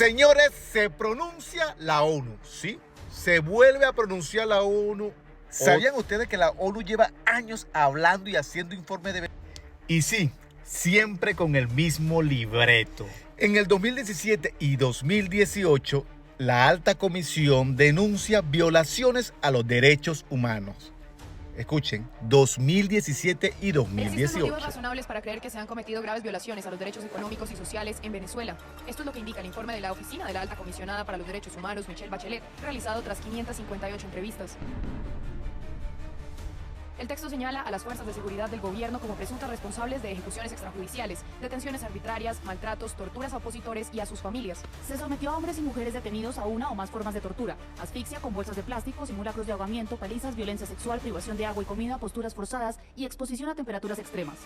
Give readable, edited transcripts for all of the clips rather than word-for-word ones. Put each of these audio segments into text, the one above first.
Señores, se pronuncia la ONU, ¿sí? Se vuelve a pronunciar la ONU. ¿Sabían ustedes que la ONU lleva años hablando y haciendo informes de... Y sí, siempre con el mismo libreto. En el 2017 y 2018, la Alta Comisión denuncia violaciones a los derechos humanos. Escuchen, 2017 y 2018. Existen motivos razonables para creer que se han cometido graves violaciones a los derechos económicos y sociales en Venezuela. Esto es lo que indica el informe de la Oficina de la Alta Comisionada para los Derechos Humanos, Michelle Bachelet, realizado tras 558 entrevistas. El texto señala a las fuerzas de seguridad del gobierno como presuntas responsables de ejecuciones extrajudiciales, detenciones arbitrarias, maltratos, torturas a opositores y a sus familias. Se sometió a hombres y mujeres detenidos a una o más formas de tortura: asfixia con bolsas de plástico, simulacros de ahogamiento, palizas, violencia sexual, privación de agua y comida, posturas forzadas y exposición a temperaturas extremas.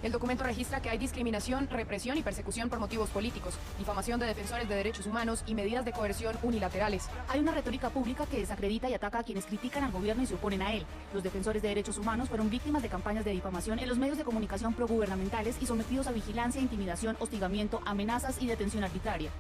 El documento registra que hay discriminación, represión y persecución por motivos políticos, difamación de defensores de derechos humanos y medidas de coerción unilaterales. Hay una retórica pública que desacredita y ataca a quienes critican al gobierno y se oponen a él. Los defensores de derechos humanos fueron víctimas de campañas de difamación en los medios de comunicación progubernamentales y sometidos a vigilancia, intimidación, hostigamiento, amenazas y detención arbitraria.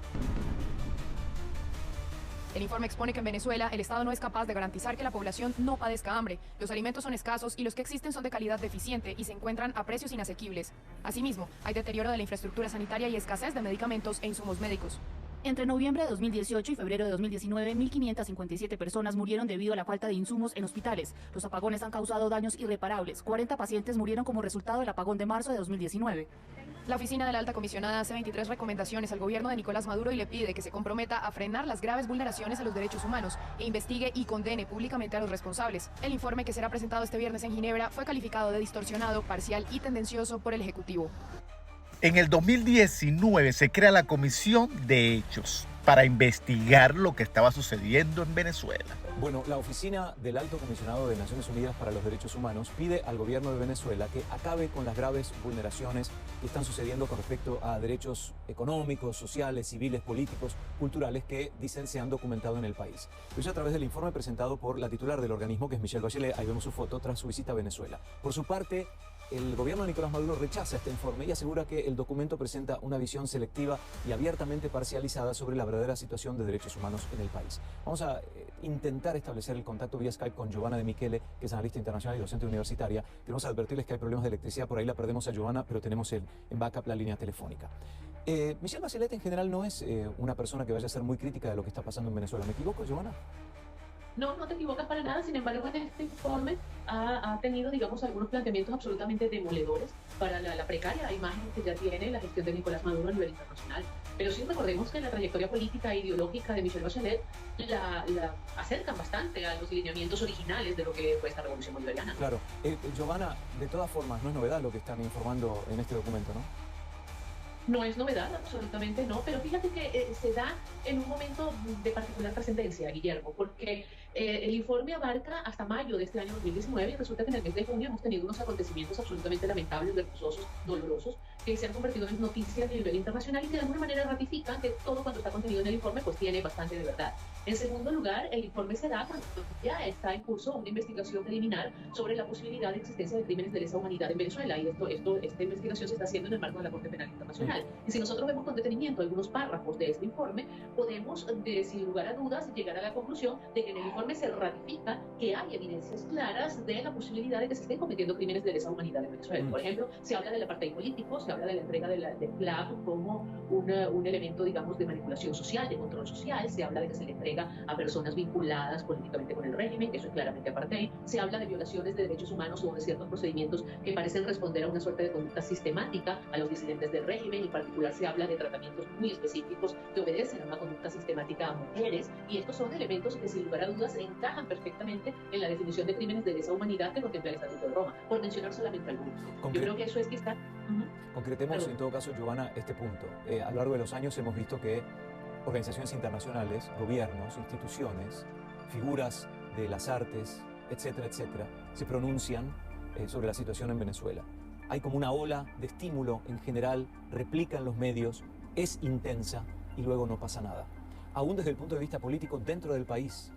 El informe expone que en Venezuela el Estado no es capaz de garantizar que la población no padezca hambre, los alimentos son escasos y los que existen son de calidad deficiente y se encuentran a precios inasequibles. Asimismo, hay deterioro de la infraestructura sanitaria y escasez de medicamentos e insumos médicos. Entre noviembre de 2018 y febrero de 2019, 1.557 personas murieron debido a la falta de insumos en hospitales. Los apagones han causado daños irreparables. 40 pacientes murieron como resultado del apagón de marzo de 2019. La Oficina de la Alta Comisionada hace 23 recomendaciones al gobierno de Nicolás Maduro y le pide que se comprometa a frenar las graves vulneraciones a los derechos humanos e investigue y condene públicamente a los responsables. El informe, que será presentado este viernes en Ginebra, fue calificado de distorsionado, parcial y tendencioso por el Ejecutivo. En el 2019 se crea la Comisión de Hechos para investigar lo que estaba sucediendo en Venezuela. Bueno, la Oficina del Alto Comisionado de Naciones Unidas para los Derechos Humanos pide al gobierno de Venezuela que acabe con las graves vulneraciones que están sucediendo con respecto a derechos económicos, sociales, civiles, políticos, culturales que dicen se han documentado en el país. Lo hizo a través del informe presentado por la titular del organismo, que es Michelle Bachelet. Ahí vemos su foto tras su visita a Venezuela. Por su parte, el gobierno de Nicolás Maduro rechaza este informe y asegura que el documento presenta una visión selectiva y abiertamente parcializada sobre la verdadera situación de derechos humanos en el país. Vamos a intentar establecer el contacto vía Skype con Giovanna de Michele, que es analista internacional y docente universitaria. Queremos advertirles que hay problemas de electricidad, por ahí la perdemos a Giovanna, pero tenemos en backup la línea telefónica. Michelle Bachelet en general no es una persona que vaya a ser muy crítica de lo que está pasando en Venezuela. ¿Me equivoco, Giovanna? No, no te equivocas para nada. Sin embargo, en este informe ha tenido, digamos, algunos planteamientos absolutamente demoledores para la precaria imagen que ya tiene la gestión de Nicolás Maduro a nivel internacional. Pero sí recordemos que la trayectoria política e ideológica de Michelle Bachelet la acercan bastante a los lineamientos originales de lo que fue esta revolución bolivariana. Claro. Giovanna, de todas formas, no es novedad lo que están informando en este documento, ¿no? No es novedad, absolutamente no, pero fíjate que se da en un momento de particular trascendencia, Guillermo, porque el informe abarca hasta mayo de este año 2019 y resulta que en el mes de junio hemos tenido unos acontecimientos absolutamente lamentables, vergonzosos, dolorosos, que se han convertido en noticias a nivel internacional y que de alguna manera ratifican que todo cuanto está contenido en el informe pues tiene bastante de verdad. En segundo lugar, el informe se da cuando ya está en curso una investigación preliminar sobre la posibilidad de existencia de crímenes de lesa humanidad en Venezuela, y esta investigación se está haciendo en el marco de la Corte Penal Internacional. Y si nosotros vemos con detenimiento algunos párrafos de este informe, podemos, sin lugar a dudas, llegar a la conclusión de que en el informe se ratifica que hay evidencias claras de la posibilidad de que se estén cometiendo crímenes de lesa humanidad en Venezuela. Por ejemplo, se habla del apartheid político, se habla de la entrega del CLAP como un elemento, digamos, de manipulación social, de control social, se habla de que se le entrega a personas vinculadas políticamente con el régimen, que eso es claramente apartheid, se habla de violaciones de derechos humanos o de ciertos procedimientos que parecen responder a una suerte de conducta sistemática a los disidentes del régimen. En particular se habla de tratamientos muy específicos que obedecen a una conducta sistemática a mujeres, y estos son elementos que sin lugar a dudas encajan perfectamente en la definición de crímenes de lesa humanidad que contempla el Estatuto de Roma, por mencionar solamente algunos. Yo creo que eso es quizá... Concretemos en todo caso, Giovanna, este punto. A lo largo de los años hemos visto que organizaciones internacionales, gobiernos, instituciones, figuras de las artes, etcétera, etcétera, se pronuncian sobre la situación en Venezuela. Hay como una ola de estímulo en general, replican los medios, es intensa y luego no pasa nada. Aún desde el punto de vista político dentro del país,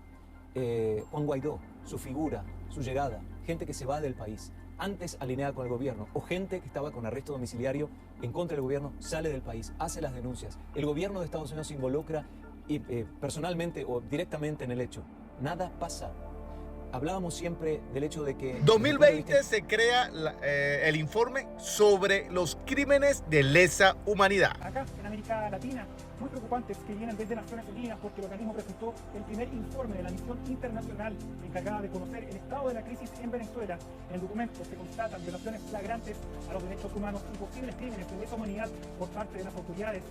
Juan Guaidó, su figura, su llegada, gente que se va del país, antes alineada con el gobierno, o gente que estaba con arresto domiciliario en contra del gobierno, sale del país, hace las denuncias. El gobierno de Estados Unidos se involucra personalmente o directamente en el hecho. Nada pasa. Hablábamos siempre del hecho de que... 2020 se crea el informe sobre los crímenes de lesa humanidad. Acá, en América Latina, muy preocupantes que vienen desde Naciones Unidas porque el organismo presentó el primer informe de la misión internacional encargada de conocer el estado de la crisis en Venezuela. En el documento se constatan violaciones flagrantes a los derechos humanos y posibles crímenes de lesa humanidad por parte de las autoridades.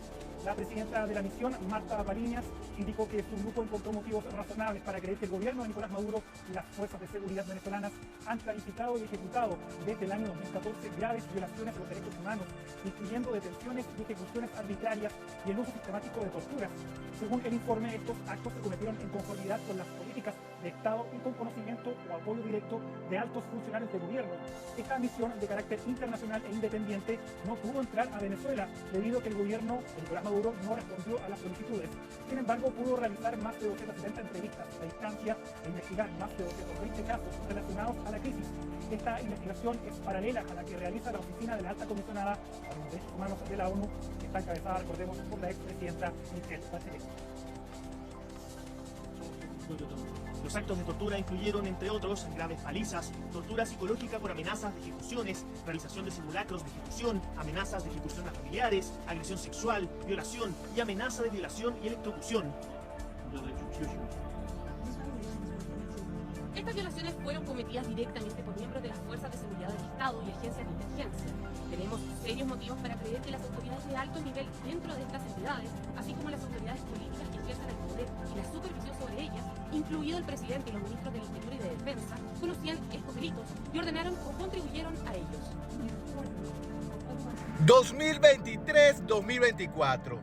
La presidenta de la misión, Marta Paliñas, indicó que su grupo encontró motivos razonables para creer que el gobierno de Nicolás Maduro y las fuerzas de seguridad venezolanas han planificado y ejecutado desde el año 2014 graves violaciones a los derechos humanos, incluyendo detenciones y ejecuciones arbitrarias y el uso sistemático de torturas. Según el informe, estos actos se cometieron en conformidad con las políticas de Estado y con conocimiento o apoyo directo de altos funcionarios del gobierno. Esta misión de carácter internacional e independiente no pudo entrar a Venezuela debido a que el gobierno de Nicolás Maduro no respondió a las solicitudes. Sin embargo, pudo realizar más de 270 entrevistas a distancia e investigar más de 220 casos relacionados a la crisis. Esta investigación es paralela a la que realiza la Oficina de la Alta Comisionada a los Derechos Humanos de la ONU, que está encabezada, recordemos, por la expresidenta Michelle Bachelet. Los actos de tortura incluyeron, entre otros, graves palizas, tortura psicológica por amenazas de ejecuciones, realización de simulacros de ejecución, amenazas de ejecución a familiares, agresión sexual, violación y amenaza de violación y electrocución. Estas violaciones fueron cometidas directamente por miembros de las fuerzas de seguridad del Estado y agencias de inteligencia. Tenemos serios motivos para creer que las autoridades de alto nivel dentro de estas entidades, así como las autoridades políticas que ejercen el poder y la supervisión sobre ellas, incluido el presidente y los ministros del Interior y de Defensa, conocían estos delitos y ordenaron o contribuyeron a ellos. 2023-2024.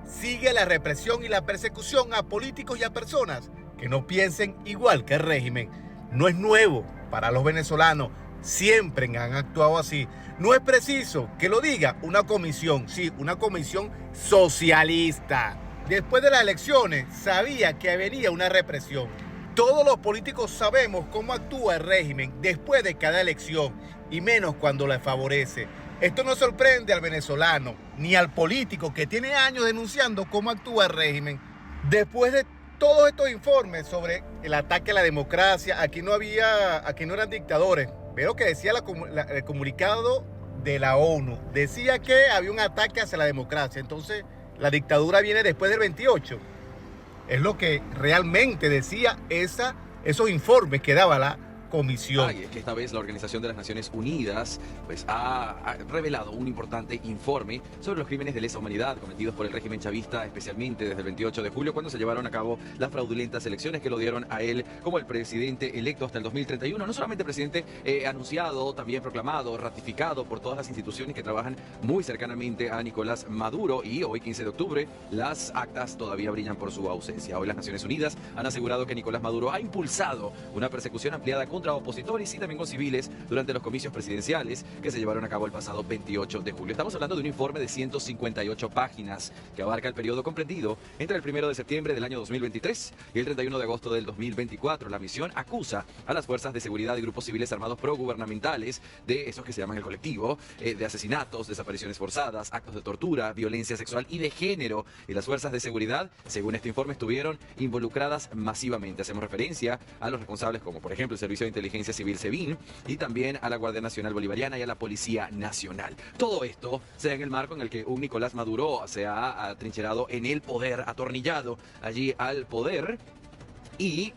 Sigue la represión y la persecución a políticos y a personas que no piensen igual que el régimen. No es nuevo para los venezolanos. Siempre han actuado así. No es preciso que lo diga una comisión, sí, una comisión socialista. Después de las elecciones sabía que venía una represión. Todos los políticos sabemos cómo actúa el régimen después de cada elección y menos cuando la favorece. Esto no sorprende al venezolano ni al político que tiene años denunciando cómo actúa el régimen. Después de todos estos informes sobre el ataque a la democracia, aquí no eran dictadores. Veo que decía el comunicado de la ONU. Decía que había un ataque hacia la democracia. Entonces, la dictadura viene después del 28. Es lo que realmente decía esos informes que daba la comisión. Y es que esta vez la Organización de las Naciones Unidas pues, ha revelado un importante informe sobre los crímenes de lesa humanidad cometidos por el régimen chavista, especialmente desde el 28 de julio, cuando se llevaron a cabo las fraudulentas elecciones que lo dieron a él como el presidente electo hasta el 2031. No solamente presidente anunciado, también proclamado, ratificado por todas las instituciones que trabajan muy cercanamente a Nicolás Maduro, y hoy 15 de octubre las actas todavía brillan por su ausencia. Hoy las Naciones Unidas han asegurado que Nicolás Maduro ha impulsado una persecución ampliada contra opositores y también con civiles durante los comicios presidenciales que se llevaron a cabo el pasado 28 de julio. Estamos hablando de un informe de 158 páginas que abarca el periodo comprendido entre el 1 de septiembre del año 2023 y el 31 de agosto del 2024. La misión acusa a las fuerzas de seguridad y grupos civiles armados progubernamentales de esos que se llaman el colectivo, de asesinatos, desapariciones forzadas, actos de tortura, violencia sexual y de género. Y las fuerzas de seguridad, según este informe, estuvieron involucradas masivamente. Hacemos referencia a los responsables como, por ejemplo, el Servicio de Inteligencia Civil SEBIN y también a la Guardia Nacional Bolivariana y a la Policía Nacional. Todo esto se da en el marco en el que un Nicolás Maduro se ha atrincherado en el poder, atornillado allí al poder, y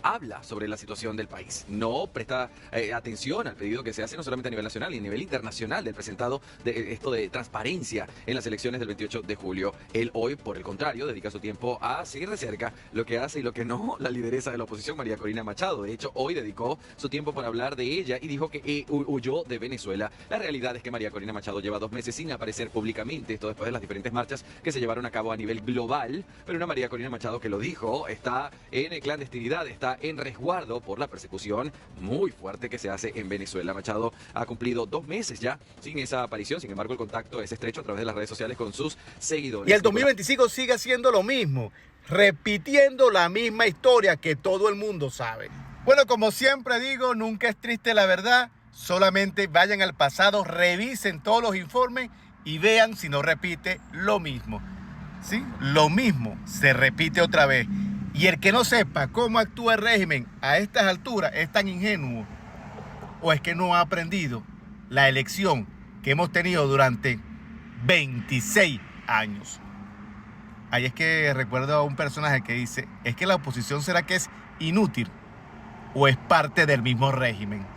habla sobre la situación del país. No presta atención al pedido que se hace no solamente a nivel nacional y a nivel internacional del presentado de esto de transparencia en las elecciones del 28 de julio. Él hoy, por el contrario, dedica su tiempo a seguir de cerca lo que hace y lo que no la lideresa de la oposición, María Corina Machado. De hecho, hoy dedicó su tiempo para hablar de ella y dijo que huyó de Venezuela. La realidad es que María Corina Machado lleva 2 meses sin aparecer públicamente, esto después de las diferentes marchas que se llevaron a cabo a nivel global, pero una María Corina Machado que lo dijo, está en clandestinidad, está en resguardo por la persecución muy fuerte que se hace en Venezuela. Machado ha cumplido 2 meses ya sin esa aparición, sin embargo el contacto es estrecho a través de las redes sociales con sus seguidores. Y el 2025 sigue haciendo lo mismo, repitiendo la misma historia que todo el mundo sabe. Bueno, como siempre digo, nunca es triste la verdad, Solamente vayan al pasado, revisen todos los informes y vean si no repite lo mismo. ¿Sí? Lo mismo se repite otra vez. Y el que no sepa cómo actúa el régimen a estas alturas es tan ingenuo, o es que no ha aprendido la elección que hemos tenido durante 26 años. Ahí es que recuerdo a un personaje que dice, ¿es que la oposición será que es inútil o es parte del mismo régimen?